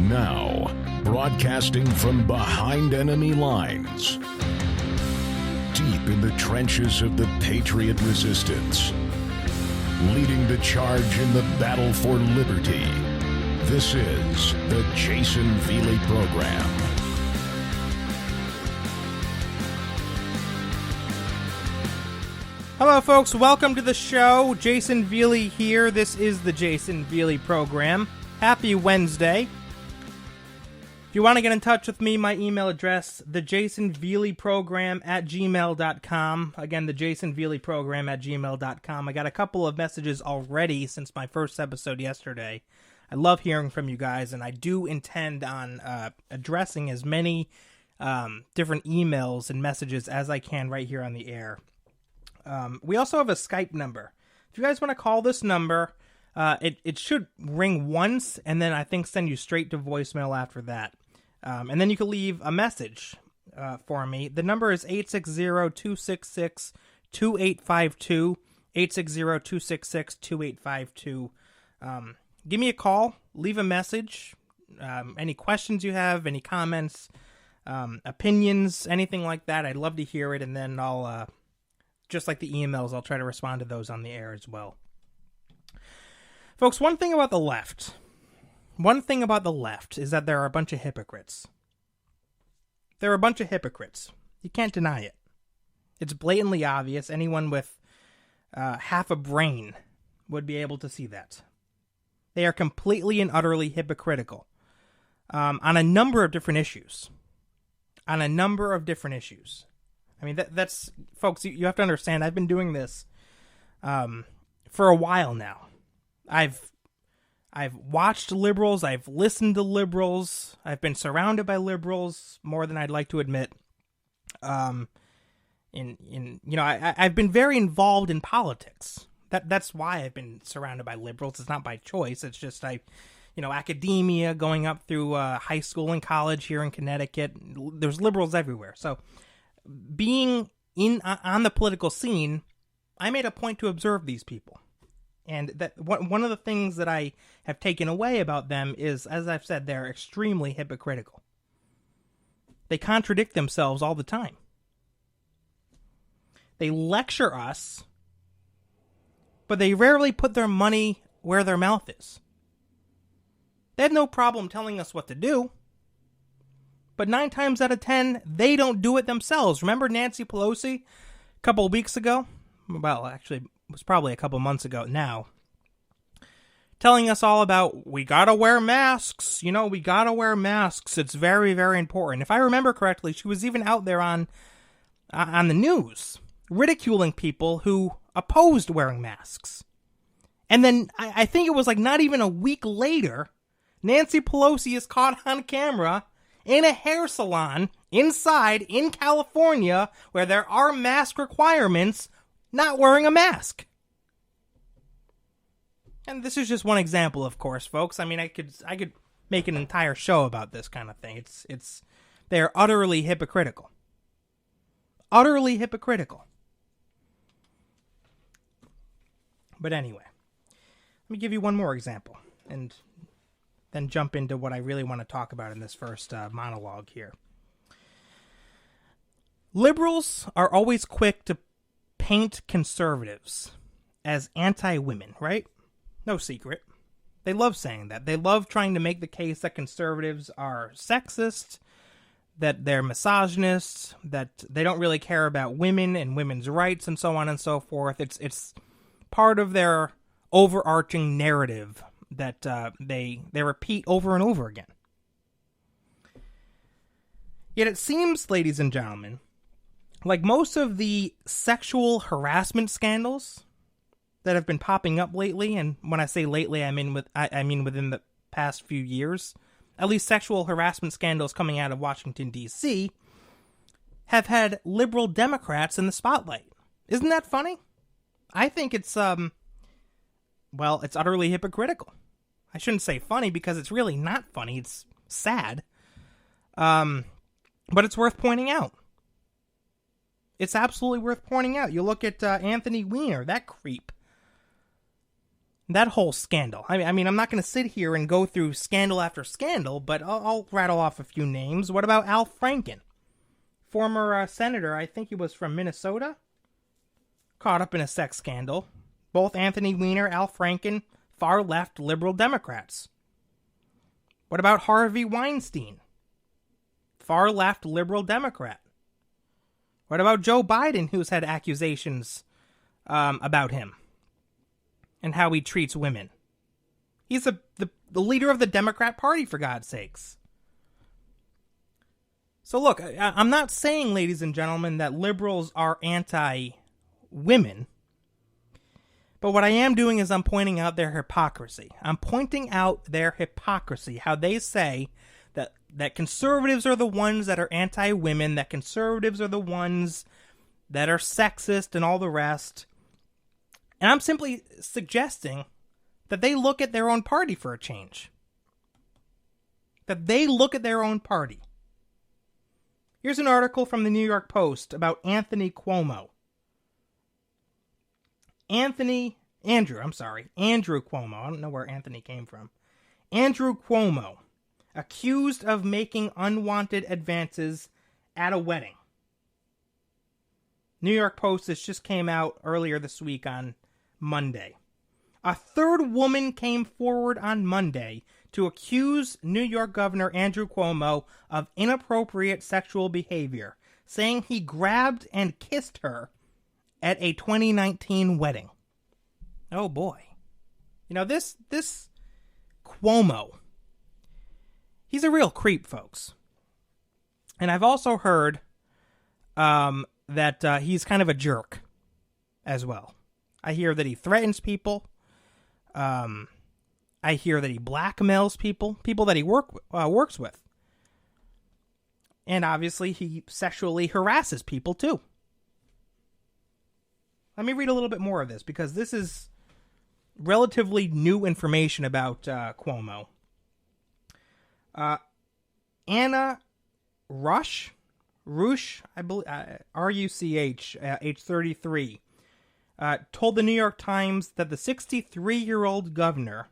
Now, broadcasting from behind enemy lines, deep in the trenches of the Patriot resistance, leading the charge in the battle for liberty, this is the Jayson Veley Program. Hello, folks. Welcome to the show. Jayson Veley here. This is the Jayson Veley Program. Happy Wednesday. If you want to get in touch with me, my email address, thejaysonveleyprogram@gmail.com. Again, thejaysonveleyprogram@gmail.com. I got a couple of messages already since my first episode yesterday. I love hearing from you guys, and I do intend on addressing as many different emails and messages as I can right here on the air. We also have a Skype number. If you guys want to call this number, it should ring once, and then I think send you straight to voicemail after that. And then you can leave a message for me. The number is 860-266-2852, 860-266-2852. Give me a call, leave a message, any questions you have, any comments, opinions, anything like that. I'd love to hear it, and then I'll, just like the emails, I'll try to respond to those on the air as well. Folks, one thing about the left is that there are a bunch of hypocrites. There are a bunch of hypocrites. You can't deny it. It's blatantly obvious. Anyone with half a brain would be able to see that. They are completely and utterly hypocritical on a number of different issues. I mean, that's folks, you have to understand, I've been doing this for a while now. I've watched liberals, I've listened to liberals, I've been surrounded by liberals more than I'd like to admit. I've been very involved in politics. That's why I've been surrounded by liberals. It's not by choice. It's just academia, going up through high school and college here in Connecticut. There's liberals everywhere. So being on the political scene, I made a point to observe these people. And that one of the things that I have taken away about them is, as I've said, they're extremely hypocritical. They contradict themselves all the time. They lecture us, but they rarely put their money where their mouth is. They have no problem telling us what to do, but 9 times out of 10, they don't do it themselves. Remember Nancy Pelosi a couple of weeks ago? Well, actually, it was probably a couple months ago now, telling us all about, we gotta wear masks, we gotta wear masks, it's very, very important. If I remember correctly, she was even out there on the news, ridiculing people who opposed wearing masks. And then, I think it was like not even a week later, Nancy Pelosi is caught on camera in a hair salon inside in California, where there are mask requirements, not wearing a mask. And this is just one example, of course, folks. I mean, I could make an entire show about this kind of thing. They're utterly hypocritical. Utterly hypocritical. But anyway, let me give you one more example, and then jump into what I really want to talk about in this first monologue here. Liberals are always quick to paint conservatives as anti-women, right? No secret. They love saying that. They love trying to make the case that conservatives are sexist, that they're misogynists, that they don't really care about women and women's rights and so on and so forth. It's part of their overarching narrative that they repeat over and over again. Yet it seems, ladies and gentlemen, like most of the sexual harassment scandals that have been popping up lately, and when I say lately, I mean within the past few years, at least sexual harassment scandals coming out of Washington, D.C., have had liberal Democrats in the spotlight. Isn't that funny? I think it's utterly hypocritical. I shouldn't say funny because it's really not funny. It's sad. But it's worth pointing out. It's absolutely worth pointing out. You look at Anthony Weiner, that creep. That whole scandal. I mean, I'm not going to sit here and go through scandal after scandal, but I'll rattle off a few names. What about Al Franken? Former senator, I think he was from Minnesota, caught up in a sex scandal. Both Anthony Weiner, Al Franken, far-left liberal Democrats. What about Harvey Weinstein? Far-left liberal Democrat. What about Joe Biden, who's had accusations about him and how he treats women? He's the leader of the Democrat Party, for God's sakes. So look, I'm not saying, ladies and gentlemen, that liberals are anti-women. But what I am doing is I'm pointing out their hypocrisy. I'm pointing out their hypocrisy, how they say that conservatives are the ones that are anti-women, that conservatives are the ones that are sexist and all the rest. And I'm simply suggesting that they look at their own party for a change. That they look at their own party. Here's an article from the New York Post about Andrew Cuomo. Andrew Cuomo. I don't know where Anthony came from. Andrew Cuomo, accused of making unwanted advances at a wedding. New York Post, this just came out earlier this week on Monday. A third woman came forward on Monday to accuse New York Governor Andrew Cuomo of inappropriate sexual behavior, saying he grabbed and kissed her at a 2019 wedding. Oh boy. You know, this Cuomo, he's a real creep, folks. And I've also heard that he's kind of a jerk as well. I hear that he threatens people. I hear that he blackmails people that he works with. And obviously he sexually harasses people too. Let me read a little bit more of this because this is relatively new information about Cuomo. Anna Rush, I believe, R-U-C-H, age 33, told the New York Times that the 63-year-old governor,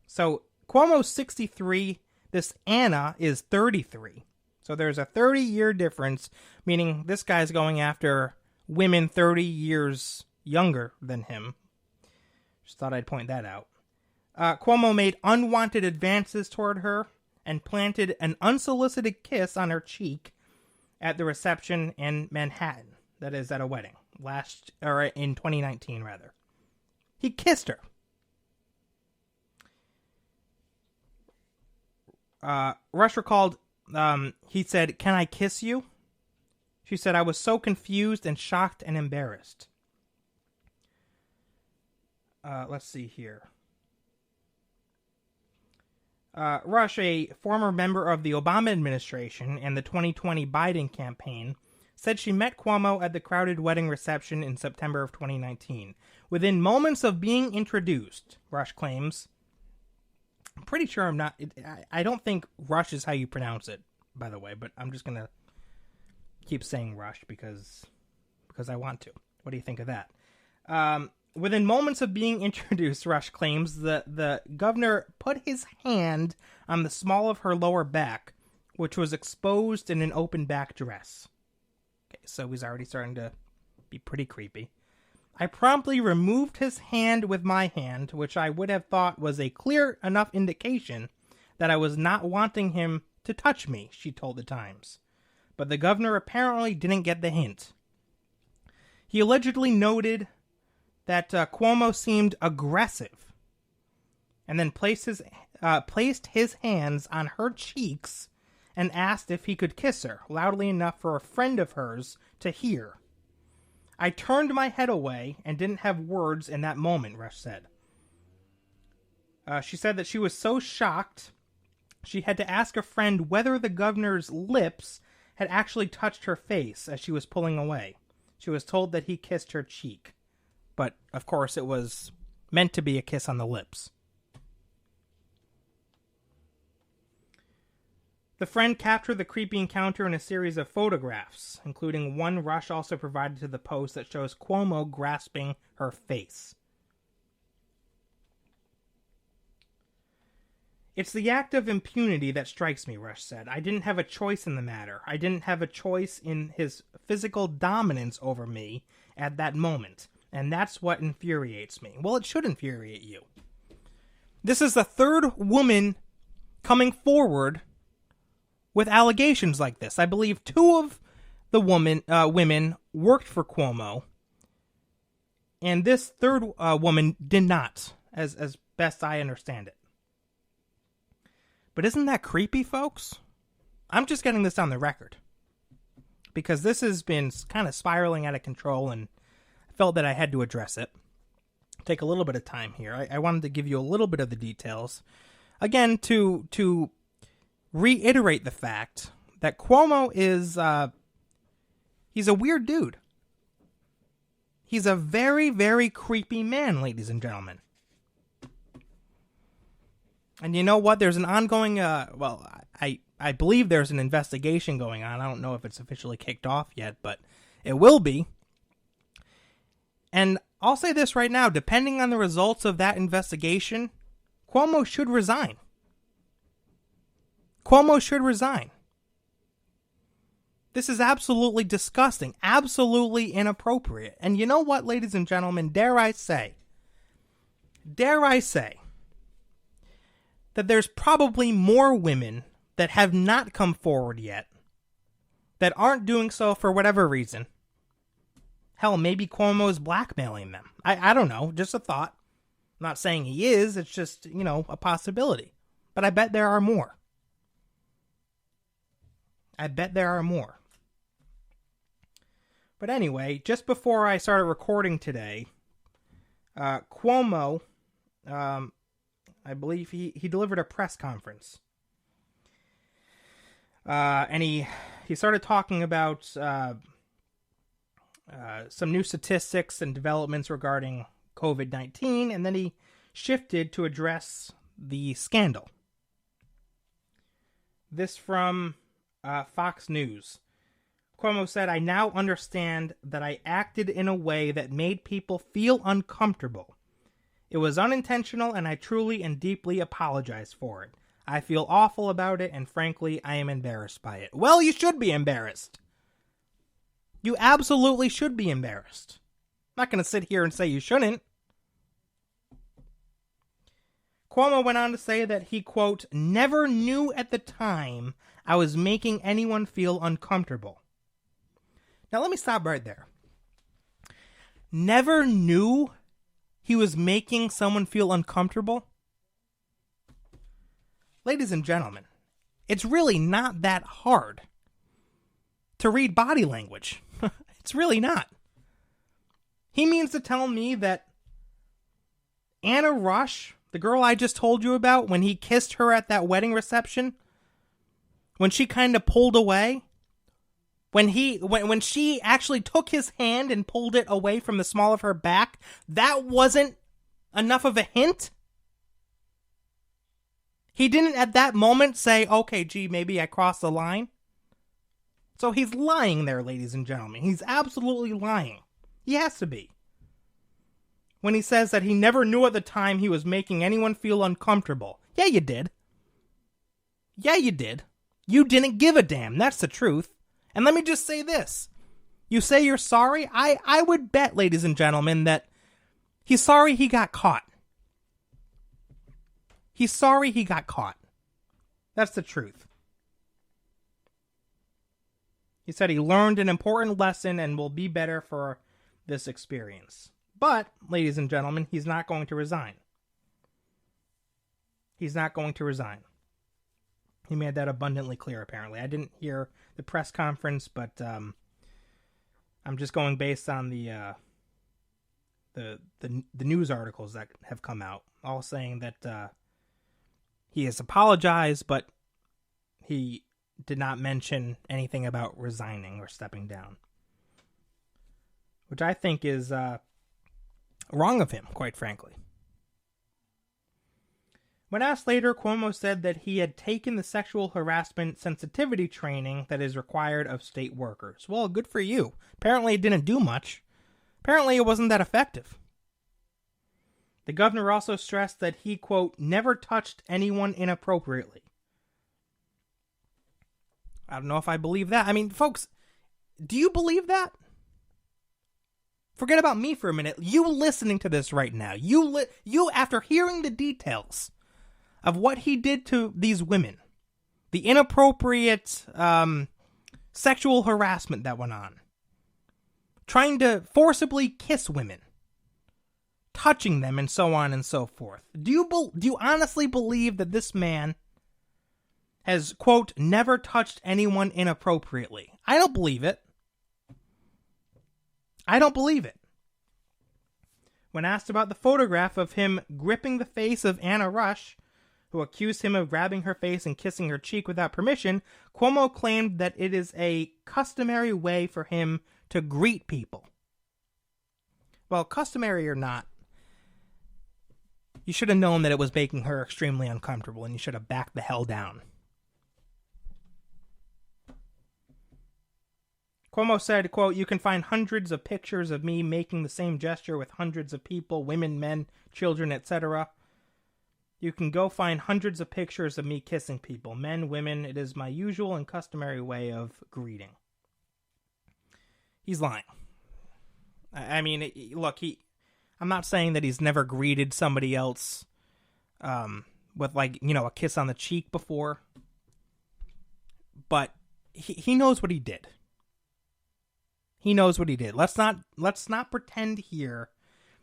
so Cuomo's 63, this Anna is 33. So there's a 30-year difference, meaning this guy's going after women 30 years younger than him. Just thought I'd point that out. Cuomo made unwanted advances toward her and planted an unsolicited kiss on her cheek at the reception in Manhattan. That is, at a wedding. In 2019, rather. He kissed her. Rush recalled, he said, "Can I kiss you?" She said, "I was so confused and shocked and embarrassed." Let's see here. Rush, a former member of the Obama administration and the 2020 Biden campaign, said she met Cuomo at the crowded wedding reception in September of 2019. Within moments of being introduced, Rush claims. I'm pretty sure I'm not... I don't think Rush is how you pronounce it, by the way, but I'm just going to keep saying Rush because I want to. What do you think of that? Within moments of being introduced, Rush claims the governor put his hand on the small of her lower back, which was exposed in an open back dress. Okay, so he's already starting to be pretty creepy. I promptly removed his hand with my hand, which I would have thought was a clear enough indication that I was not wanting him to touch me, she told the Times. But the governor apparently didn't get the hint. He allegedly noted that Cuomo seemed aggressive, and then placed his hands on her cheeks and asked if he could kiss her, loudly enough for a friend of hers to hear. I turned my head away and didn't have words in that moment, Rush said. She said that she was so shocked she had to ask a friend whether the governor's lips had actually touched her face as she was pulling away. She was told that he kissed her cheek. But, of course, it was meant to be a kiss on the lips. The friend captured the creepy encounter in a series of photographs, including one Rush also provided to the Post that shows Cuomo grasping her face. It's the act of impunity that strikes me, Rush said. I didn't have a choice in the matter. I didn't have a choice in his physical dominance over me at that moment. And that's what infuriates me. Well, it should infuriate you. This is the third woman coming forward with allegations like this. I believe two of the women worked for Cuomo, and this third woman did not, as best I understand it. But isn't that creepy, folks? I'm just getting this on the record, because this has been kind of spiraling out of control, and I felt that I had to address it. Take a little bit of time here. I wanted to give you a little bit of the details. Again, to reiterate the fact that Cuomo is, he's a weird dude. He's a very, very creepy man, ladies and gentlemen. And you know what? There's an ongoing, I believe there's an investigation going on. I don't know if it's officially kicked off yet, but it will be. And I'll say this right now, depending on the results of that investigation, Cuomo should resign. Cuomo should resign. This is absolutely disgusting, absolutely inappropriate. And you know what, ladies and gentlemen, dare I say that there's probably more women that have not come forward yet, that aren't doing so for whatever reason. Hell, maybe Cuomo is blackmailing them. I don't know, just a thought. I'm not saying he is, it's just, a possibility. But I bet there are more. But anyway, just before I started recording today, Cuomo, I believe he delivered a press conference. And he started talking about some new statistics and developments regarding COVID-19, and then he shifted to address the scandal. This from Fox News. Cuomo said, "I now understand that I acted in a way that made people feel uncomfortable. It was unintentional, and I truly and deeply apologize for it. I feel awful about it, and frankly, I am embarrassed by it." Well, you should be embarrassed. You absolutely should be embarrassed. I'm not going to sit here and say you shouldn't. Cuomo went on to say that he, quote, "never knew at the time I was making anyone feel uncomfortable." Now let me stop right there. Never knew he was making someone feel uncomfortable? Ladies and gentlemen, it's really not that hard to read body language. It's really not. He means to tell me that Anna Rush, the girl I just told you about, when he kissed her at that wedding reception, when she kind of pulled away, when she actually took his hand and pulled it away from the small of her back, that wasn't enough of a hint? He didn't at that moment say, okay, gee, maybe I crossed the line? So he's lying there, ladies and gentlemen. He's absolutely lying. He has to be. When he says that he never knew at the time he was making anyone feel uncomfortable. Yeah, you did. Yeah, you did. You didn't give a damn. That's the truth. And let me just say this. You say you're sorry? I would bet, ladies and gentlemen, that he's sorry he got caught. He's sorry he got caught. That's the truth. He said he learned an important lesson and will be better for this experience. But, ladies and gentlemen, he's not going to resign. He's not going to resign. He made that abundantly clear, apparently. I didn't hear the press conference, but I'm just going based on the news articles that have come out, all saying that he has apologized, but he did not mention anything about resigning or stepping down, which I think is wrong of him, quite frankly. When asked later, Cuomo said that he had taken the sexual harassment sensitivity training that is required of state workers. Well, good for you. Apparently it didn't do much. Apparently it wasn't that effective. The governor also stressed that he, quote, never touched anyone inappropriately. I don't know if I believe that. I mean, folks, do you believe that? Forget about me for a minute. You listening to this right now, you after hearing the details of what he did to these women, the inappropriate sexual harassment that went on, trying to forcibly kiss women, touching them, and so on and so forth. Do you honestly believe that this man has, quote, never touched anyone inappropriately? I don't believe it. I don't believe it. When asked about the photograph of him gripping the face of Anna Rush, who accused him of grabbing her face and kissing her cheek without permission, Cuomo claimed that it is a customary way for him to greet people. Well, customary or not, you should have known that it was making her extremely uncomfortable, and you should have backed the hell down. Cuomo said, quote, you can find hundreds of pictures of me making the same gesture with hundreds of people, women, men, children, etc. You can go find hundreds of pictures of me kissing people, men, women. It is my usual and customary way of greeting. He's lying. I mean, look, I'm not saying that he's never greeted somebody else with, like, you know, a kiss on the cheek before. But he knows what he did. He knows what he did. Let's not pretend here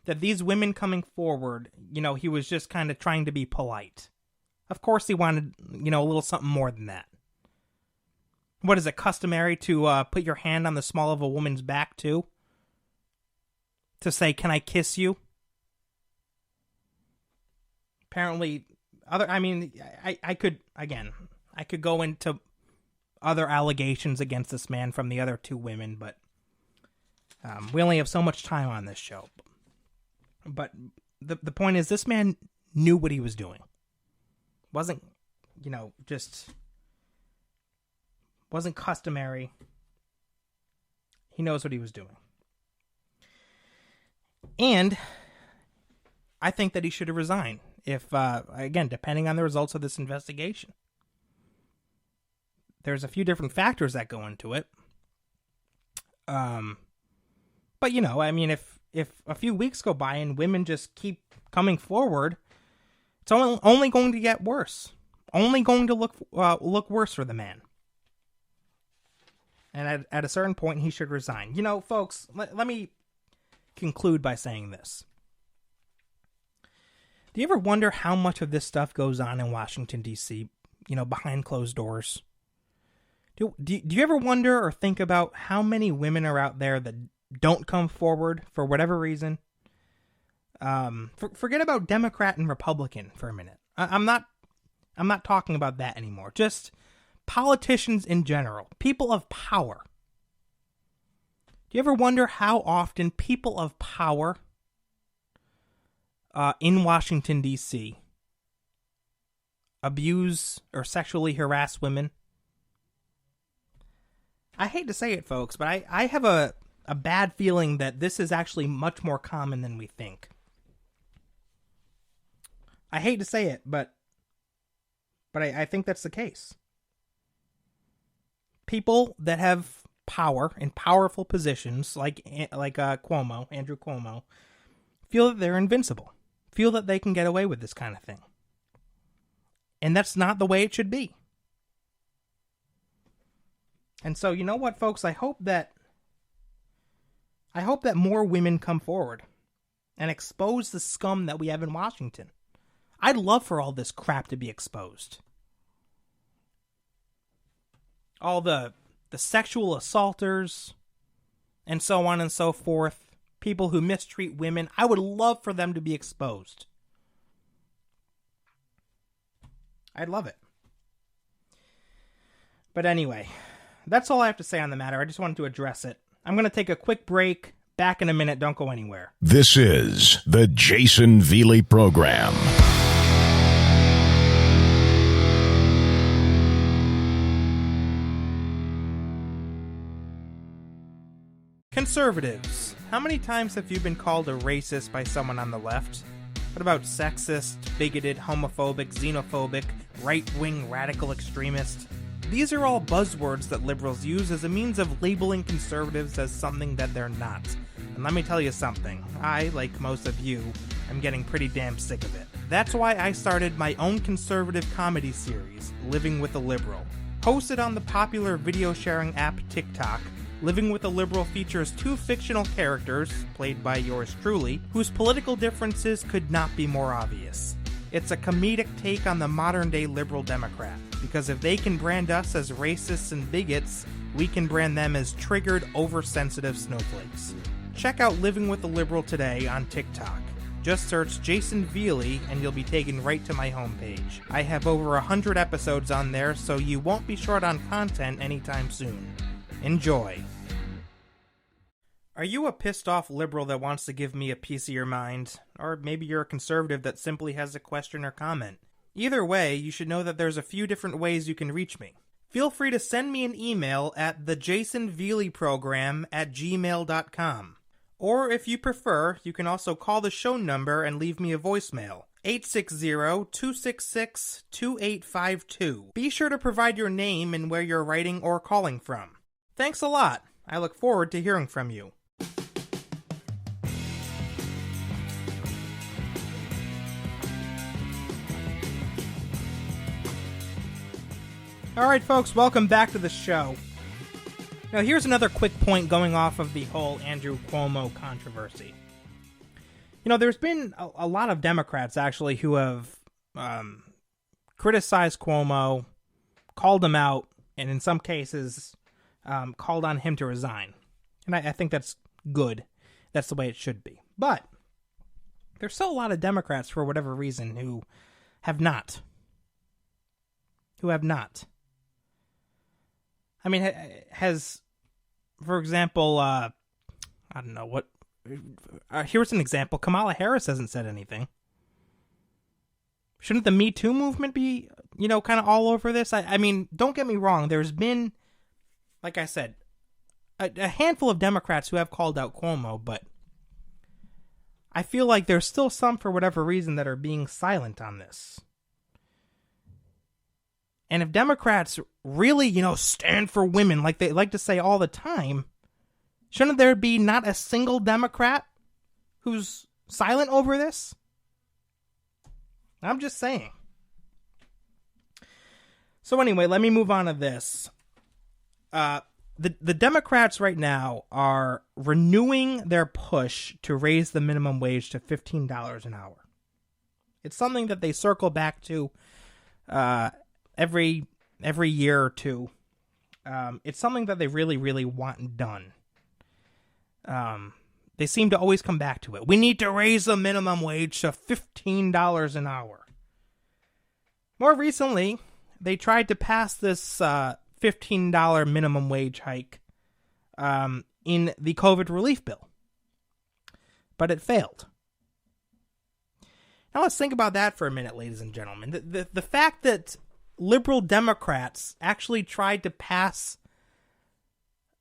that these women coming forward, you know, he was just kind of trying to be polite. Of course he wanted, you know, a little something more than that. What is it, customary to put your hand on the small of a woman's back too? To say, can I kiss you? Apparently, I could go into other allegations against this man from the other two women, but we only have so much time on this show. But the point is, this man knew what he was doing. Wasn't, you know, just wasn't customary. He knows what he was doing. And I think that he should have resigned if, again, depending on the results of this investigation. There's a few different factors that go into it. But, you know, I mean, if a few weeks go by and women just keep coming forward, it's only going to get worse. Only going to look worse for the man. And at a certain point, he should resign. You know, folks, let me conclude by saying this. Do you ever wonder how much of this stuff goes on in Washington, D.C., you know, behind closed doors? Do you ever wonder or think about how many women are out there that don't come forward for whatever reason? Forget about Democrat and Republican for a minute. I'm not talking about that anymore. Just politicians in general, people of power. Do you ever wonder how often people of power in Washington, D.C. abuse or sexually harass women? I hate to say it, folks, but I have a bad feeling that this is actually much more common than we think. I hate to say it, but I think that's the case. People that have power in powerful positions, like Cuomo, Andrew Cuomo, feel that they're invincible, feel that they can get away with this kind of thing. And that's not the way it should be. And so, you know what, folks? I hope that more women come forward and expose the scum that we have in Washington. I'd love for all this crap to be exposed. All the sexual assaulters and so on and so forth, people who mistreat women, I would love for them to be exposed. I'd love it. But anyway, that's all I have to say on the matter. I just wanted to address it. I'm going to take a quick break. Back in a minute. Don't go anywhere. This is the Jayson Veley Program. Conservatives. How many times have you been called a racist by someone on the left? What about sexist, bigoted, homophobic, xenophobic, right-wing radical extremist? These are all buzzwords that liberals use as a means of labeling conservatives as something that they're not. And let me tell you something, I, like most of you, am getting pretty damn sick of it. That's why I started my own conservative comedy series, Living with a Liberal. Hosted on the popular video sharing app TikTok, Living with a Liberal features two fictional characters, played by yours truly, whose political differences could not be more obvious. It's a comedic take on the modern-day liberal Democrat, because if they can brand us as racists and bigots, we can brand them as triggered, oversensitive snowflakes. Check out Living with a Liberal today on TikTok. Just search Jayson Veley and you'll be taken right to my homepage. I have over 100 episodes on there, so you won't be short on content anytime soon. Enjoy. Are you a pissed off liberal that wants to give me a piece of your mind? Or maybe you're a conservative that simply has a question or comment? Either way, you should know that there's a few different ways you can reach me. Feel free to send me an email at thejaysonveleyprogram@gmail.com. Or if you prefer, you can also call the show number and leave me a voicemail. 860-266-2852. Be sure to provide your name and where you're writing or calling from. Thanks a lot. I look forward to hearing from you. Alright folks, welcome back to the show. Now here's another quick point going off of the whole Andrew Cuomo controversy. You know, there's been a lot of Democrats actually who have criticized Cuomo, called him out, and in some cases called on him to resign. And I think that's good. That's the way it should be. But there's still a lot of Democrats, for whatever reason, who have not. I mean, has, for example, I don't know what. Here's an example. Kamala Harris hasn't said anything. Shouldn't the Me Too movement be, kind of all over this? I mean, don't get me wrong. There's been, like I said, a handful of Democrats who have called out Cuomo, but I feel like there's still some, for whatever reason, that are being silent on this. And if Democrats really, stand for women like they like to say all the time, shouldn't there be not a single Democrat who's silent over this? I'm just saying. So anyway, let me move on to this. The Democrats right now are renewing their push to raise the minimum wage to $15 an hour. It's something that they circle back to every year or two. It's something that they really, really want done. They seem to always come back to it. We need to raise the minimum wage to $15 an hour. More recently, they tried to pass this $15 minimum wage hike in the COVID relief bill, but it failed. Now let's think about that for a minute, ladies and gentlemen. The fact that liberal Democrats actually tried to pass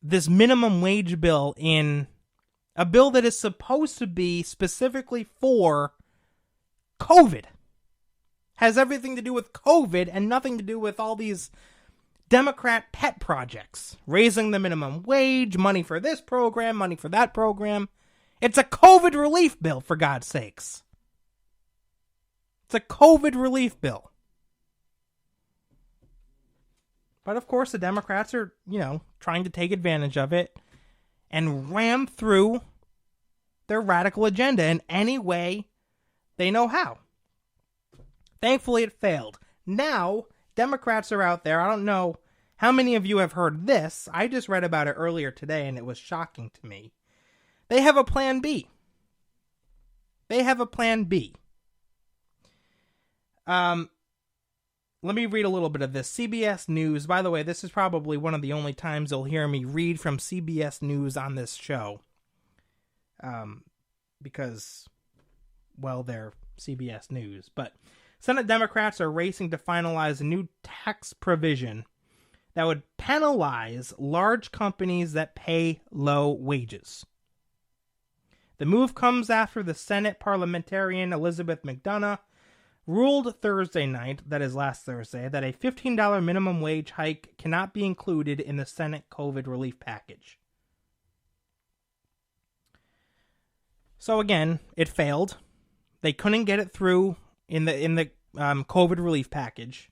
this minimum wage bill in a bill that is supposed to be specifically for COVID, has everything to do with COVID and nothing to do with all these Democrat pet projects, raising the minimum wage, money for this program, money for that program. It's a COVID relief bill, for God's sakes. It's a COVID relief bill. But of course, the Democrats are, trying to take advantage of it and ram through their radical agenda in any way they know how. Thankfully, it failed. Now, Democrats are out there. I don't know how many of you have heard this. I just read about it earlier today, and it was shocking to me. They have a plan B. Let me read a little bit of this. CBS News. By the way, this is probably one of the only times you'll hear me read from CBS News on this show. Because, well, they're CBS News. But Senate Democrats are racing to finalize a new tax provision that would penalize large companies that pay low wages. The move comes after the Senate parliamentarian Elizabeth McDonough ruled Thursday night, that is last Thursday, that a $15 minimum wage hike cannot be included in the Senate COVID relief package. So again, it failed. They couldn't get it through in the COVID relief package.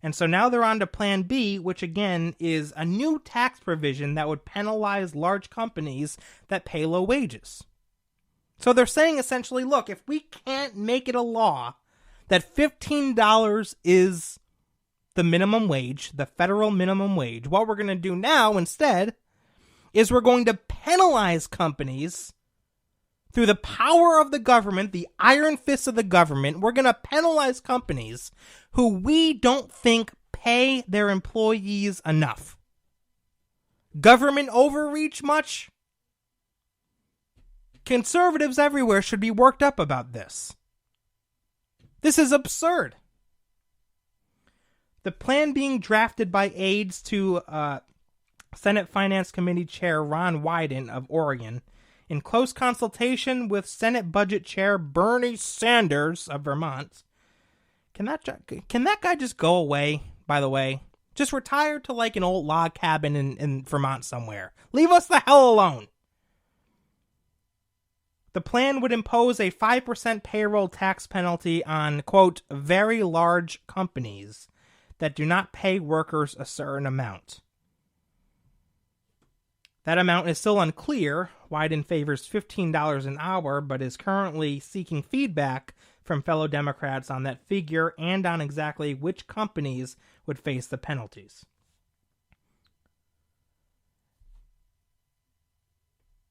And so now they're on to Plan B, which again is a new tax provision that would penalize large companies that pay low wages. So they're saying essentially, look, if we can't make it a law that $15 is the minimum wage, the federal minimum wage, what we're going to do now instead is we're going to penalize companies through the power of the government, the iron fist of the government. We're going to penalize companies who we don't think pay their employees enough. Government overreach much? Conservatives everywhere should be worked up about this. This is absurd. The plan being drafted by aides to Senate Finance Committee Chair Ron Wyden of Oregon, in close consultation with Senate Budget Chair Bernie Sanders of Vermont. Can that guy just go away, by the way? Just retire to like an old log cabin in Vermont somewhere. Leave us the hell alone. The plan would impose a 5% payroll tax penalty on, quote, very large companies that do not pay workers a certain amount. That amount is still unclear. Wyden favors $15 an hour, but is currently seeking feedback from fellow Democrats on that figure and on exactly which companies would face the penalties.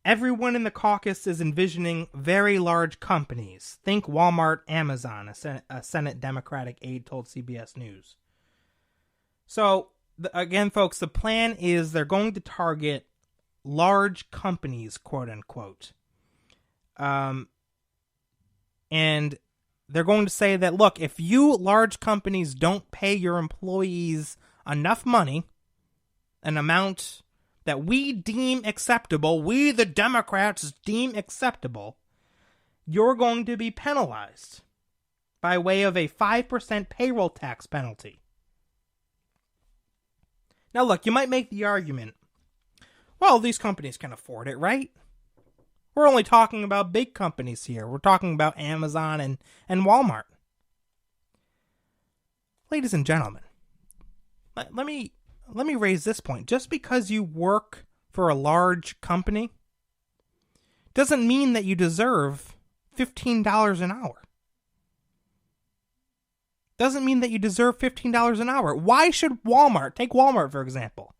Everyone in the caucus is envisioning very large companies. Think Walmart, Amazon, a Senate Democratic aide told CBS News. So, again, folks, the plan is they're going to target large companies, quote unquote. And they're going to say that, look, if you large companies don't pay your employees enough money, an amount that we deem acceptable, we the Democrats deem acceptable, you're going to be penalized by way of a 5% payroll tax penalty. Now look, you might make the argument, well, these companies can afford it, right? We're only talking about big companies here. We're talking about Amazon and Walmart. Ladies and gentlemen, let me raise this point. Just because you work for a large company doesn't mean that you deserve $15 an hour. Doesn't mean that you deserve $15 an hour. Why should Walmart, take Walmart for example,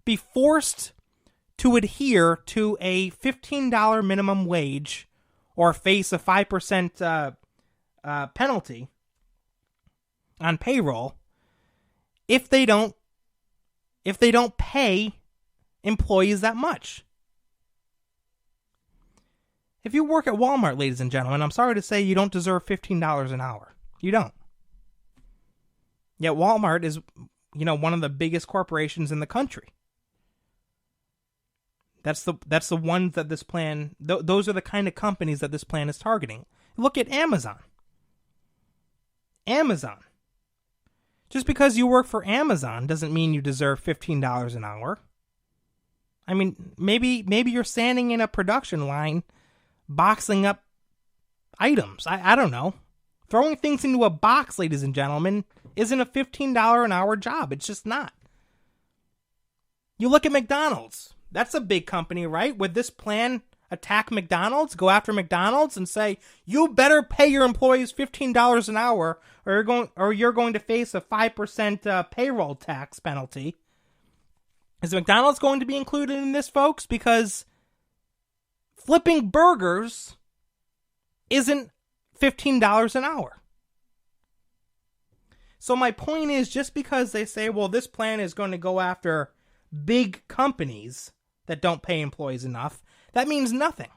be forced to adhere to a $15 minimum wage or face a 5% penalty on payroll if they don't pay employees that much? If you work at Walmart, ladies and gentlemen, I'm sorry to say you don't deserve $15 an hour. You don't. Yet Walmart is, one of the biggest corporations in the country. That's the ones that this plan, those are the kind of companies that this plan is targeting. Look at Amazon. Amazon. Just because you work for Amazon doesn't mean you deserve $15 an hour. I mean, maybe you're standing in a production line boxing up items. I don't know. Throwing things into a box, ladies and gentlemen, isn't a $15 an hour job. It's just not. You look at McDonald's. That's a big company, right? Would this plan attack McDonald's, go after McDonald's and say, you better pay your employees $15 an hour or you're going to face a 5% payroll tax penalty? Is McDonald's going to be included in this, folks? Because flipping burgers isn't $15 an hour. So my point is, just because they say, well, this plan is going to go after big companies that don't pay employees enough, that means nothing.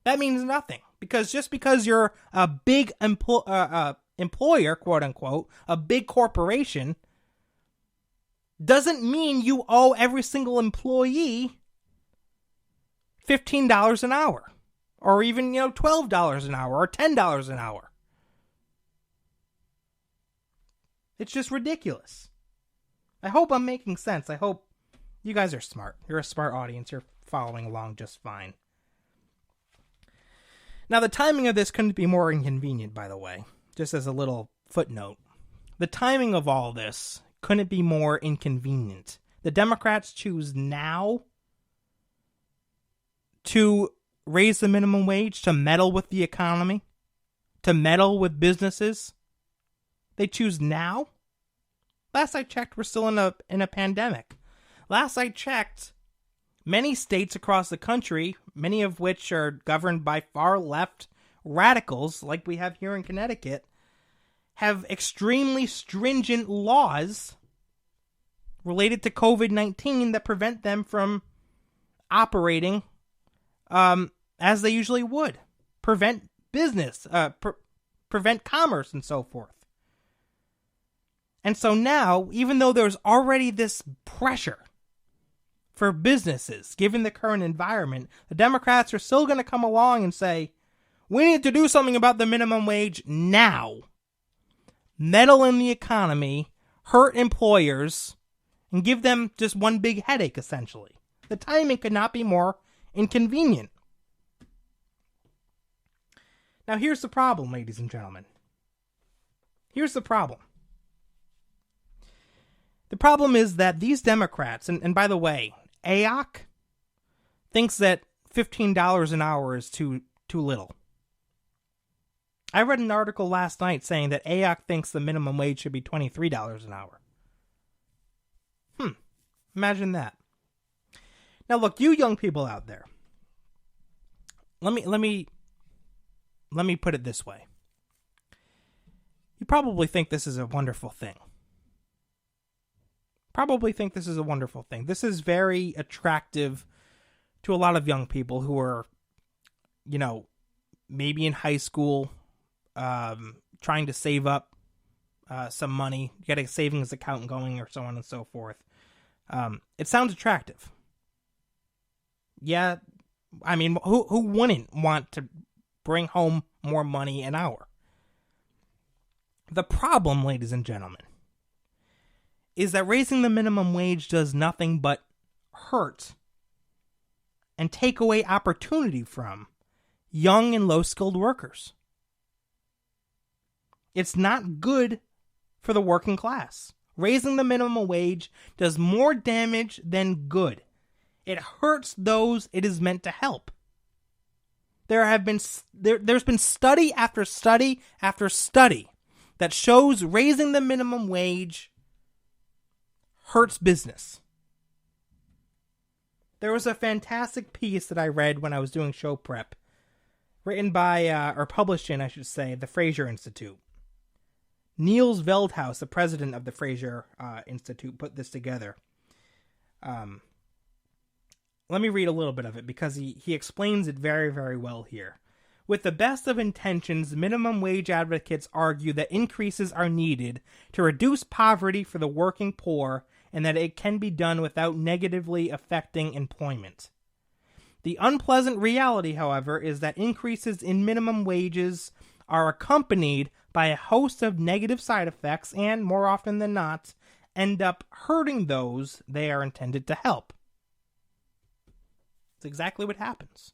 That means nothing. Because just because you're a big employer, quote unquote, a big corporation, doesn't mean you owe every single employee $15 an hour, or even, $12 an hour, or $10 an hour. It's just ridiculous. I hope I'm making sense. I hope you guys are smart. You're a smart audience. You're following along just fine. Now, the timing of this couldn't be more inconvenient, by the way. Just as a little footnote. The timing of all this couldn't be more inconvenient. The Democrats choose now to raise the minimum wage, to meddle with the economy, to meddle with businesses. They choose now. Last I checked, we're still in a pandemic. Last I checked, many states across the country, many of which are governed by far left radicals, like we have here in Connecticut, have extremely stringent laws related to COVID-19 that prevent them from operating as they usually would. Prevent business, prevent commerce, and so forth. And so now, even though there's already this pressure for businesses, given the current environment, the Democrats are still going to come along and say, we need to do something about the minimum wage now. Meddle in the economy, hurt employers, and give them just one big headache, essentially. The timing could not be more inconvenient. Now, here's the problem, ladies and gentlemen. Here's the problem. The problem is that these Democrats, and by the way, AOC thinks that $15 an hour is too little. I read an article last night saying that AOC thinks the minimum wage should be $23 an hour. Imagine that. Now look, you young people out there, let me put it this way. You probably think this is a wonderful thing. This is very attractive to a lot of young people who are, maybe in high school, trying to save up some money, get a savings account going, or so on and so forth. It sounds attractive. Yeah, I mean, who wouldn't want to bring home more money an hour? The problem, ladies and gentlemen, is that raising the minimum wage does nothing but hurt and take away opportunity from young and low-skilled workers. It's not good for the working class. Raising the minimum wage does more damage than good. It hurts those it is meant to help. There's been study after study after study that shows raising the minimum wage hurts business. There was a fantastic piece that I read when I was doing show prep, written by, or published in, I should say, the Fraser Institute. Niels Veldhuis, the president of the Fraser Institute, put this together. Let me read a little bit of it because he explains it very, very well here. With the best of intentions, minimum wage advocates argue that increases are needed to reduce poverty for the working poor and that it can be done without negatively affecting employment. The unpleasant reality, however, is that increases in minimum wages are accompanied by a host of negative side effects and, more often than not, end up hurting those they are intended to help. It's exactly what happens.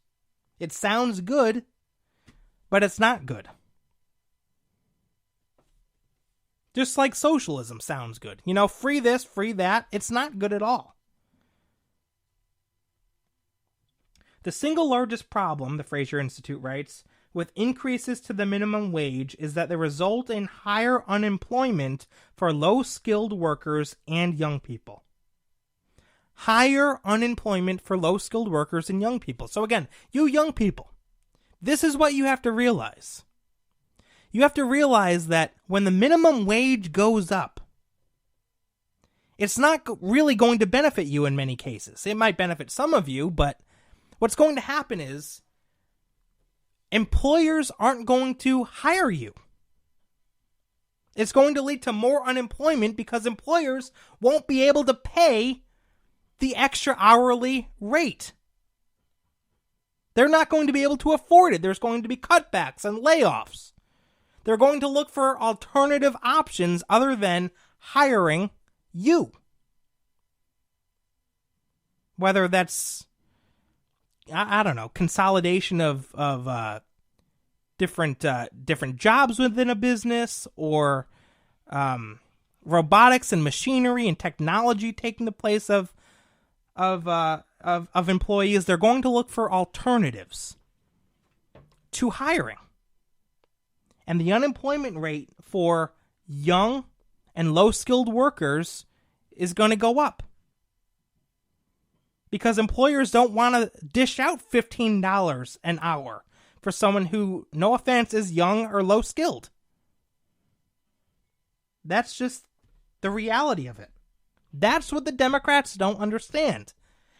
It sounds good, but it's not good. Just like socialism sounds good. Free this, free that. It's not good at all. The single largest problem, the Fraser Institute writes, with increases to the minimum wage is that they result in higher unemployment for low-skilled workers and young people. Higher unemployment for low-skilled workers and young people. So again, you young people, this is what you have to realize. You have to realize that when the minimum wage goes up, it's not really going to benefit you in many cases. It might benefit some of you, but what's going to happen is employers aren't going to hire you. It's going to lead to more unemployment because employers won't be able to pay the extra hourly rate. They're not going to be able to afford it. There's going to be cutbacks and layoffs. They're going to look for alternative options other than hiring you. Whether that's, I don't know, consolidation of different jobs within a business, or robotics and machinery and technology taking the place of employees. They're going to look for alternatives to hiring. And the unemployment rate for young and low-skilled workers is going to go up. Because employers don't want to dish out $15 an hour for someone who, no offense, is young or low-skilled. That's just the reality of it. That's what the Democrats don't understand.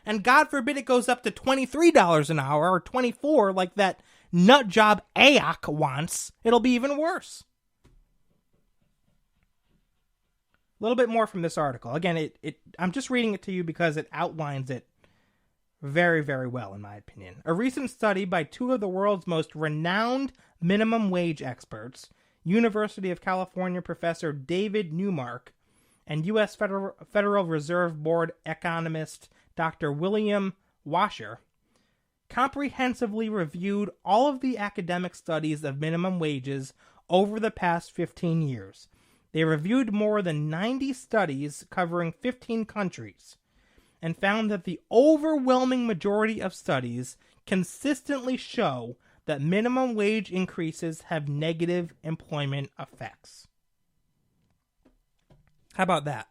And God forbid it goes up to $23 an hour or $24 like that nut job AOC wants. It'll be even worse. A little bit more from this article. Again, I'm just reading it to you because it outlines it very, very well, in my opinion. A recent study by two of the world's most renowned minimum wage experts, University of California professor David Newmark and U.S. Federal Reserve Board economist Dr. William Washer, comprehensively reviewed all of the academic studies of minimum wages over the past 15 years. They reviewed more than 90 studies covering 15 countries and found that the overwhelming majority of studies consistently show that minimum wage increases have negative employment effects. How about that?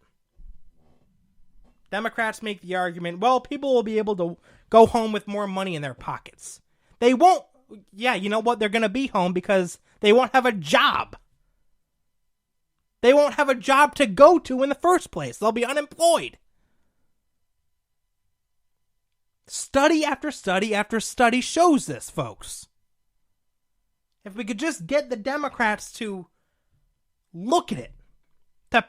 Democrats make the argument, well, people will be able to go home with more money in their pockets. They won't. Yeah, you know what? They're going to be home because they won't have a job. They won't have a job to go to in the first place. They'll be unemployed. Study after study after study shows this, folks. If we could just get the Democrats to look at it, to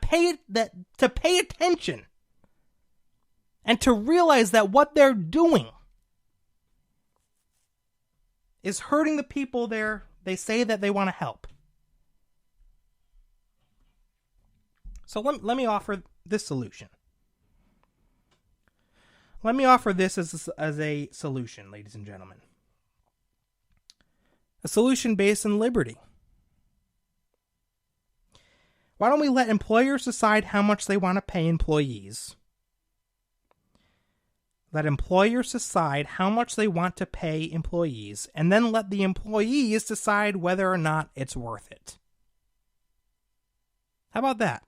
pay attention, and to realize that what they're doing is hurting the people they say that they want to help. So let me offer this solution. Let me offer this as a solution, ladies and gentlemen. A solution based in liberty. Why don't we let employers decide how much they want to pay employees? Let employers decide how much they want to pay employees, and then let the employees decide whether or not it's worth it. How about that?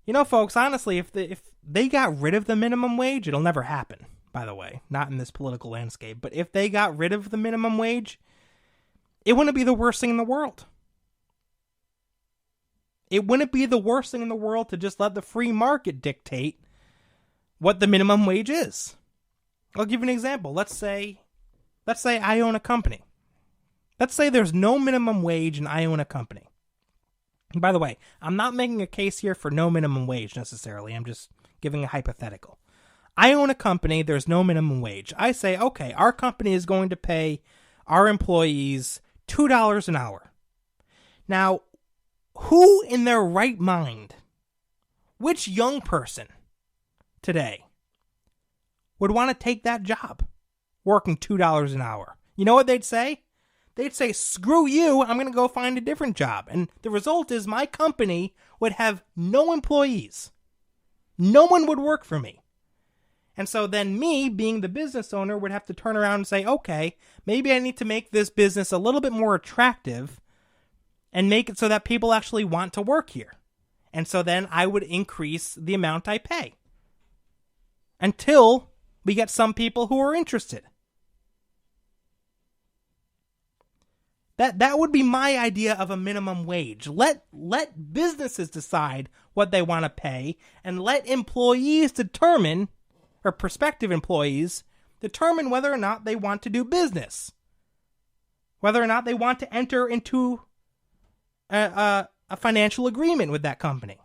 You know, folks, honestly, if they got rid of the minimum wage, it'll never happen, by the way, not in this political landscape, but if they got rid of the minimum wage, it wouldn't be the worst thing in the world. It wouldn't be the worst thing in the world to just let the free market dictate what the minimum wage is. I'll give you an example. Let's say I own a company. Let's say there's no minimum wage and I own a company. And by the way, I'm not making a case here for no minimum wage necessarily. I'm just giving a hypothetical. I own a company, there's no minimum wage. I say, okay, our company is going to pay our employees $2 an hour. Now, who in their right mind, which young person today would want to take that job, working $2 an hour? You know what they'd say? They'd say, screw you, I'm going to go find a different job. And the result is my company would have no employees. No one would work for me. And so then me, being the business owner, would have to turn around and say, okay, maybe I need to make this business a little bit more attractive and make it so that people actually want to work here. And so then I would increase the amount I pay until we get some people who are interested. That would be my idea of a minimum wage. Let businesses decide what they want to pay, and let employees determine, or prospective employees, determine whether or not they want to do business. Whether or not they want to enter into a financial agreement with that company.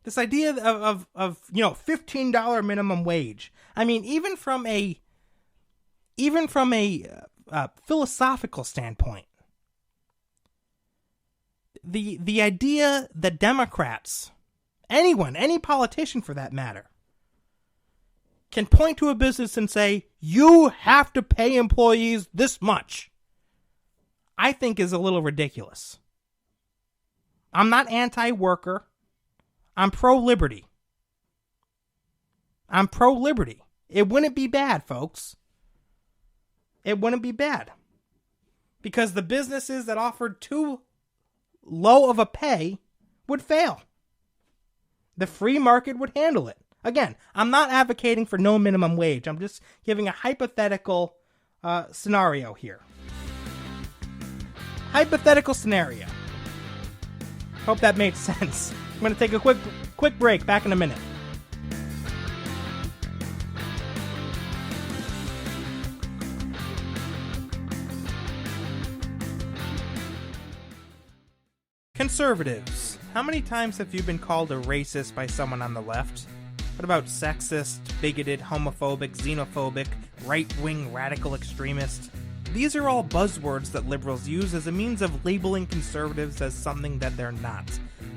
This idea of $15 minimum wage. I mean, even from a philosophical standpoint, the idea that Democrats, anyone, any politician for that matter, can point to a business and say, you have to pay employees this much, I think is a little ridiculous. I'm not anti-worker. I'm pro-liberty. It wouldn't be bad, folks. It wouldn't be bad. Because the businesses that offered too low of a pay would fail. The free market would handle it. Again, I'm not advocating for no minimum wage. I'm just giving a hypothetical scenario here. Hypothetical scenario. Hope that made sense. I'm going to take a quick break. Back in a minute. Conservatives. How many times have you been called a racist by someone on the left? What about sexist, bigoted, homophobic, xenophobic, right-wing radical extremist? These are all buzzwords that liberals use as a means of labeling conservatives as something that they're not.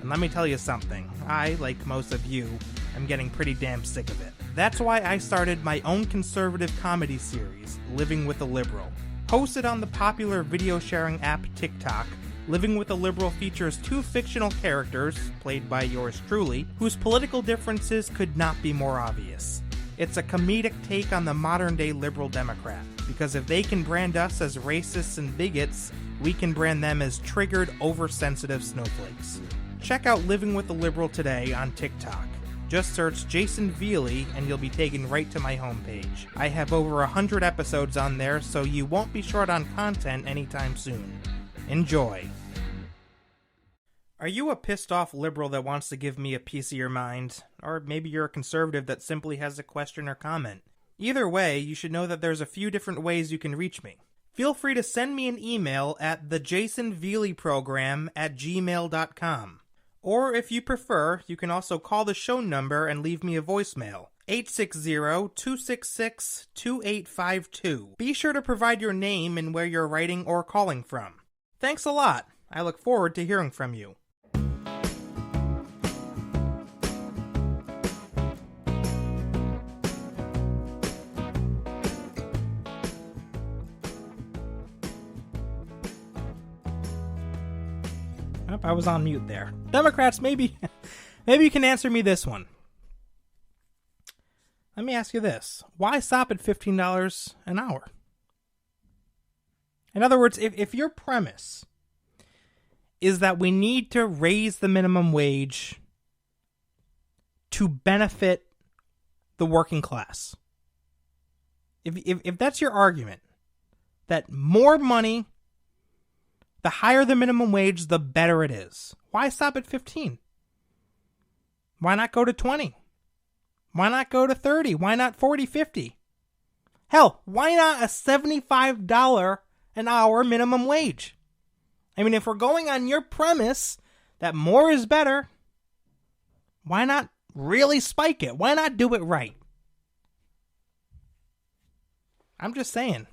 And let me tell you something, I, like most of you, am getting pretty damn sick of it. That's why I started my own conservative comedy series, Living with a Liberal. Hosted on the popular video sharing app TikTok, Living with a Liberal features two fictional characters, played by yours truly, whose political differences could not be more obvious. It's a comedic take on the modern-day liberal Democrat, because if they can brand us as racists and bigots, we can brand them as triggered, oversensitive snowflakes. Check out Living with a Liberal today on TikTok. Just search Jayson Veley and you'll be taken right to my homepage. I have over 100 episodes on there, so you won't be short on content anytime soon. Enjoy. Are you a pissed off liberal that wants to give me a piece of your mind? Or maybe you're a conservative that simply has a question or comment. Either way, you should know that there's a few different ways you can reach me. Feel free to send me an email at thejaysonveleyprogram@gmail.com. Or if you prefer, you can also call the show number and leave me a voicemail. 860-266-2852. Be sure to provide your name and where you're writing or calling from. Thanks a lot. I look forward to hearing from you. I was on mute there. Democrats, maybe you can answer me this one. Let me ask you this. Why stop at $15 an hour? In other words, if your premise is that we need to raise the minimum wage to benefit the working class, if that's your argument, that more money, the higher the minimum wage, the better it is. Why stop at 15? Why not go to 20? Why not go to 30? Why not 40, 50? Hell, why not a $75 an hour minimum wage? I mean, if we're going on your premise that more is better, why not really spike it? Why not do it right? I'm just saying.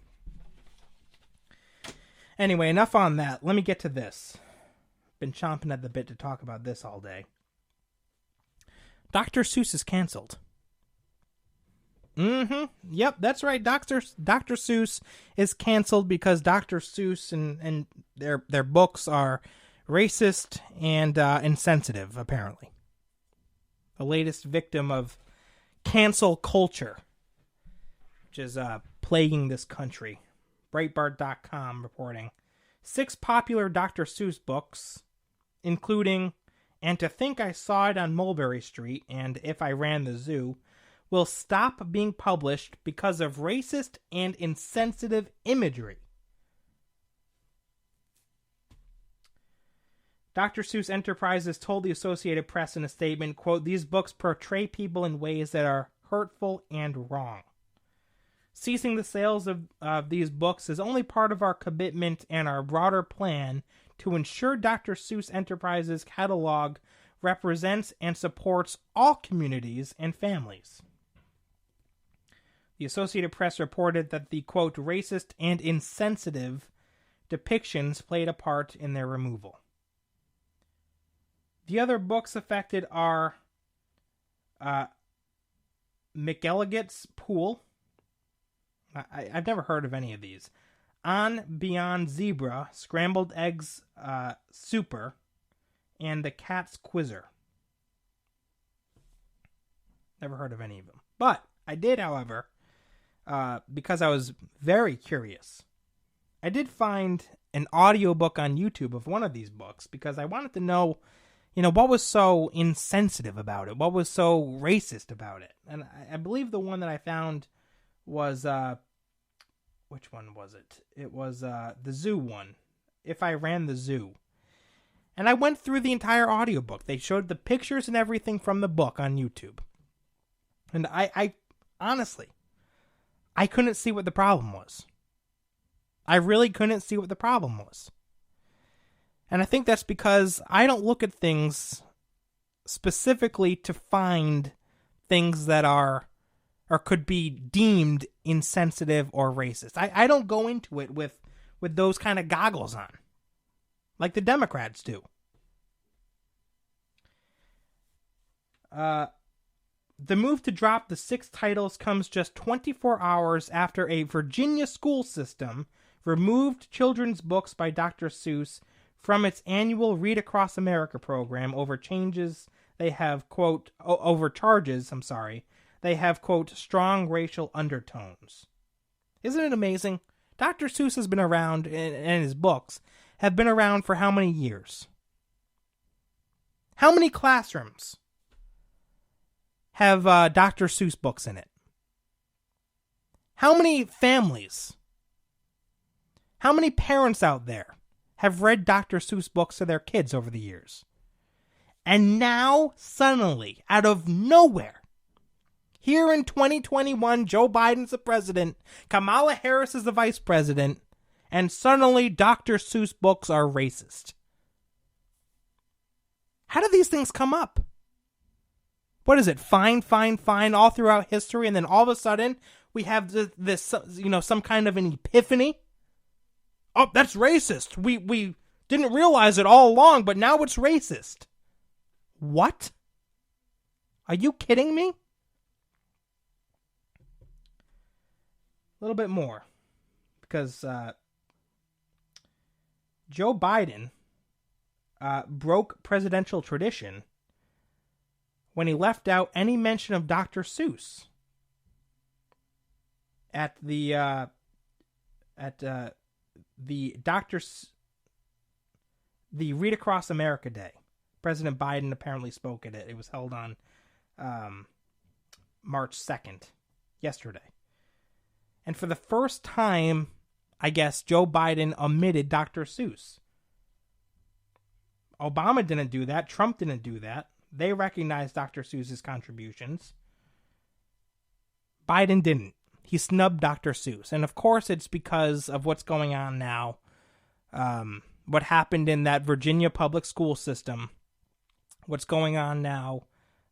Anyway, enough on that. Let me get to this. Been chomping at the bit to talk about this all day. Dr. Seuss is canceled. Yep, that's right. Dr. Seuss is canceled because Dr. Seuss and their books are racist and insensitive, apparently. The latest victim of cancel culture, which is plaguing this country. Breitbart.com reporting 6 popular Dr. Seuss books, including And to Think I Saw It on Mulberry Street and If I Ran the Zoo, will stop being published because of racist and insensitive imagery. Dr. Seuss Enterprises told the Associated Press in a statement, quote, "These books portray people in ways that are hurtful and wrong. Ceasing the sales of these books is only part of our commitment and our broader plan to ensure Dr. Seuss Enterprises catalog represents and supports all communities and families. The Associated Press reported that the, quote, racist and insensitive depictions played a part in their removal. The other books affected are McElligot's Pool. I've never heard of any of these. On Beyond Zebra, Scrambled Eggs Super, and The Cat's Quizzer. Never heard of any of them. But I did, however, because I was very curious, I did find an audiobook on YouTube of one of these books because I wanted to know, what was so insensitive about it? What was so racist about it? And I believe the one that I found was, which one was it? It was the zoo one, If I Ran the Zoo. And I went through the entire audiobook. They showed the pictures and everything from the book on YouTube. And I honestly, I couldn't see what the problem was. I really couldn't see what the problem was. And I think that's because I don't look at things specifically to find things that are or could be deemed insensitive or racist. I don't go into it with those kind of goggles on, like the Democrats do. The move to drop the 6 titles comes just 24 hours after a Virginia school system removed children's books by Dr. Seuss from its annual Read Across America program over charges they have, quote, strong racial undertones. Isn't it amazing? Dr. Seuss has been around, and his books have been around for how many years? How many classrooms have Dr. Seuss books in it? How many families, how many parents out there have read Dr. Seuss books to their kids over the years? And now, suddenly, out of nowhere, here in 2021, Joe Biden's the president, Kamala Harris is the vice president, and suddenly Dr. Seuss books are racist. How do these things come up? What is it? Fine, all throughout history, and then all of a sudden, we have this, some kind of an epiphany. Oh, that's racist. We didn't realize it all along, but now it's racist. What? Are you kidding me? A little bit more. Because Joe Biden broke presidential tradition when he left out any mention of Dr. Seuss at the Read Across America Day. President Biden apparently spoke at it. It was held on March 2nd, yesterday. And for the first time, I guess, Joe Biden omitted Dr. Seuss. Obama didn't do that. Trump didn't do that. They recognized Dr. Seuss's contributions. Biden didn't. He snubbed Dr. Seuss. And of course it's because of what's going on now. What happened in that Virginia public school system. What's going on now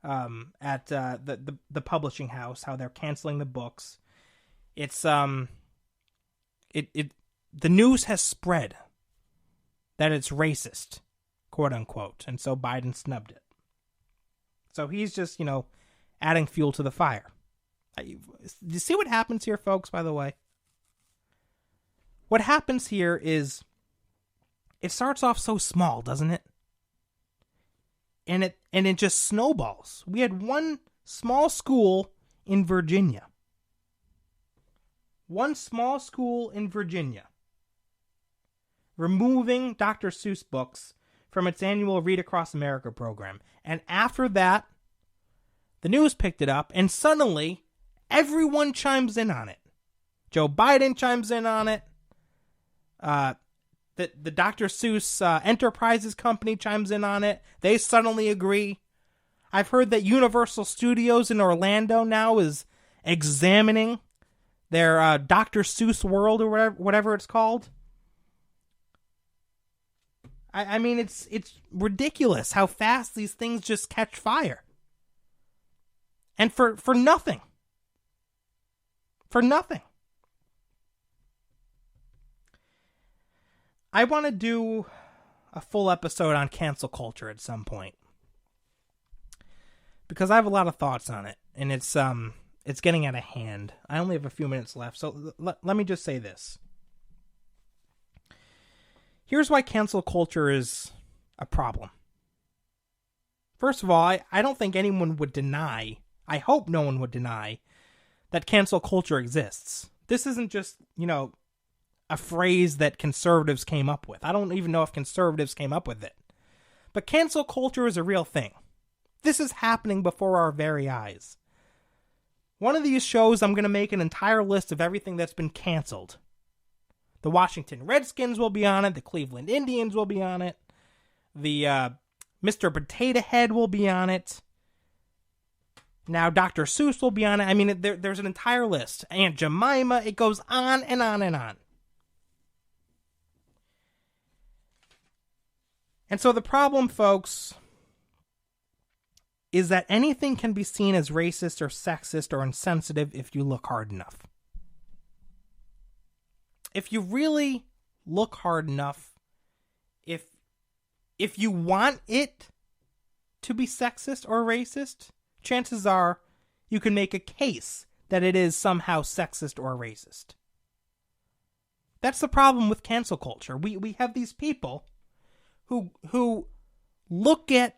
at the publishing house. How they're canceling the books. It's the news has spread that it's racist, quote unquote. And so Biden snubbed it. So he's just, adding fuel to the fire. Do you see what happens here, folks, by the way? What happens here is it starts off so small, doesn't it? And it just snowballs. We had one small school in Virginia. One small school in Virginia removing Dr. Seuss books from its annual Read Across America program. And after that, the news picked it up, and suddenly everyone chimes in on it. Joe Biden chimes in on it. The Dr. Seuss Enterprises company chimes in on it. They suddenly agree. I've heard that Universal Studios in Orlando now is examining their Dr. Seuss world or whatever it's called. I mean, it's ridiculous how fast these things just catch fire. And for nothing. For nothing. I want to do a full episode on cancel culture at some point, because I have a lot of thoughts on it, and it's getting out of hand. I only have a few minutes left, so let me just say this. Here's why cancel culture is a problem. First of all, I don't think anyone would deny, I hope no one would deny, that cancel culture exists. This isn't just, a phrase that conservatives came up with. I don't even know if conservatives came up with it. But cancel culture is a real thing. This is happening before our very eyes. One of these shows, I'm going to make an entire list of everything that's been canceled. The Washington Redskins will be on it. The Cleveland Indians will be on it. The Mr. Potato Head will be on it. Now Dr. Seuss will be on it. I mean, there's an entire list. Aunt Jemima. It goes on and on and on. And so the problem, folks, is that anything can be seen as racist or sexist or insensitive if you look hard enough. If you really look hard enough, if you want it to be sexist or racist, chances are you can make a case that it is somehow sexist or racist. That's the problem with cancel culture. We have these people who look at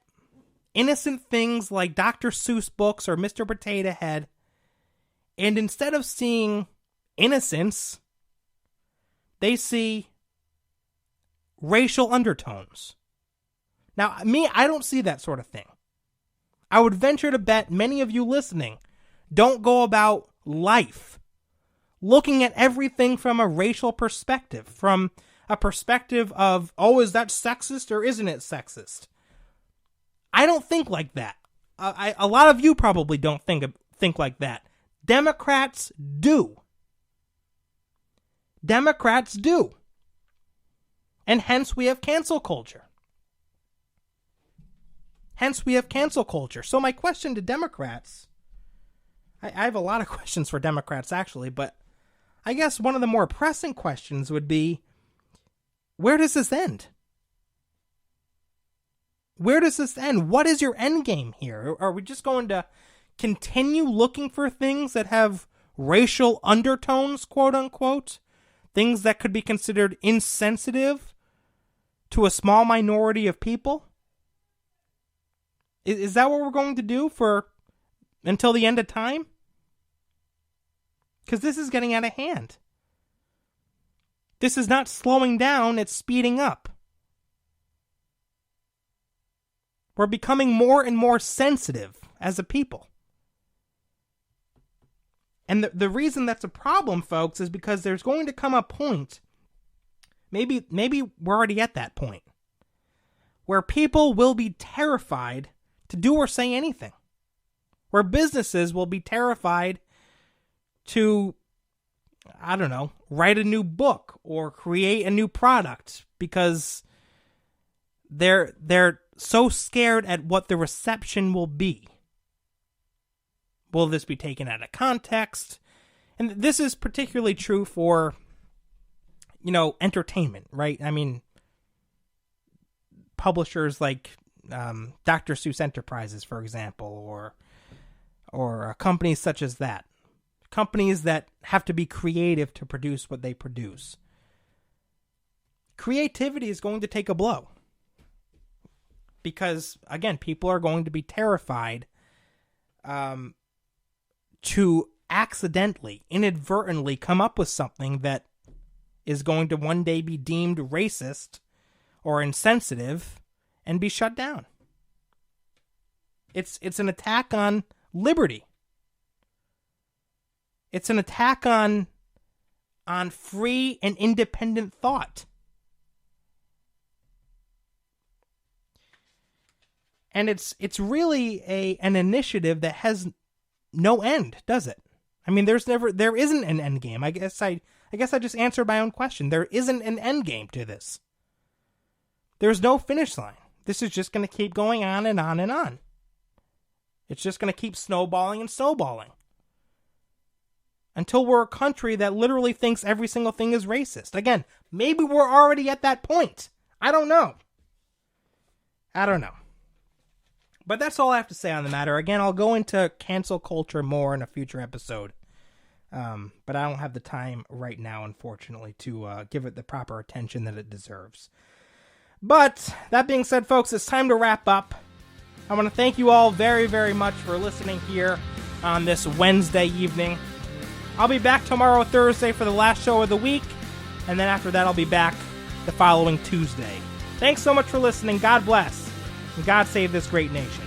innocent things like Dr. Seuss books or Mr. Potato Head, and instead of seeing innocence, they see racial undertones. Now, I don't see that sort of thing. I would venture to bet many of you listening don't go about life looking at everything from a racial perspective, from a perspective of, is that sexist or isn't it sexist? I don't think like that. A lot of you probably don't think like that. Democrats do. Democrats do. And hence we have cancel culture. So my question to Democrats, I have a lot of questions for Democrats actually, but I guess one of the more pressing questions would be, where does this end? Where does this end? What is your end game here? Are we just going to continue looking for things that have racial undertones, quote unquote? Things that could be considered insensitive to a small minority of people? Is that what we're going to do until the end of time? Because this is getting out of hand. This is not slowing down, it's speeding up. We're becoming more and more sensitive as a people. And the reason that's a problem, folks, is because there's going to come a point, maybe we're already at that point, where people will be terrified to do or say anything. Where businesses will be terrified to, write a new book or create a new product because they're so scared at what the reception will be. Will this be taken out of context? And this is particularly true for, entertainment, right? I mean, publishers like Dr. Seuss Enterprises, for example, or companies such as that. Companies that have to be creative to produce what they produce. Creativity is going to take a blow. Because, again, people are going to be terrified to accidentally, inadvertently come up with something that is going to one day be deemed racist or insensitive and be shut down. It's an attack on liberty. It's an attack on free and independent thought. And it's really an initiative that has no end, does it? I mean, there isn't an end game. I guess I just answered my own question. There isn't an end game to this. There's no finish line. This is just going to keep going on and on and on. It's just going to keep snowballing and snowballing. Until we're a country that literally thinks every single thing is racist. Again, maybe we're already at that point. I don't know. But that's all I have to say on the matter. Again, I'll go into cancel culture more in a future episode. But I don't have the time right now, unfortunately, to give it the proper attention that it deserves. But that being said, folks, it's time to wrap up. I want to thank you all very, very much for listening here on this Wednesday evening. I'll be back tomorrow, Thursday, for the last show of the week. And then after that, I'll be back the following Tuesday. Thanks so much for listening. God bless. And God save this great nation.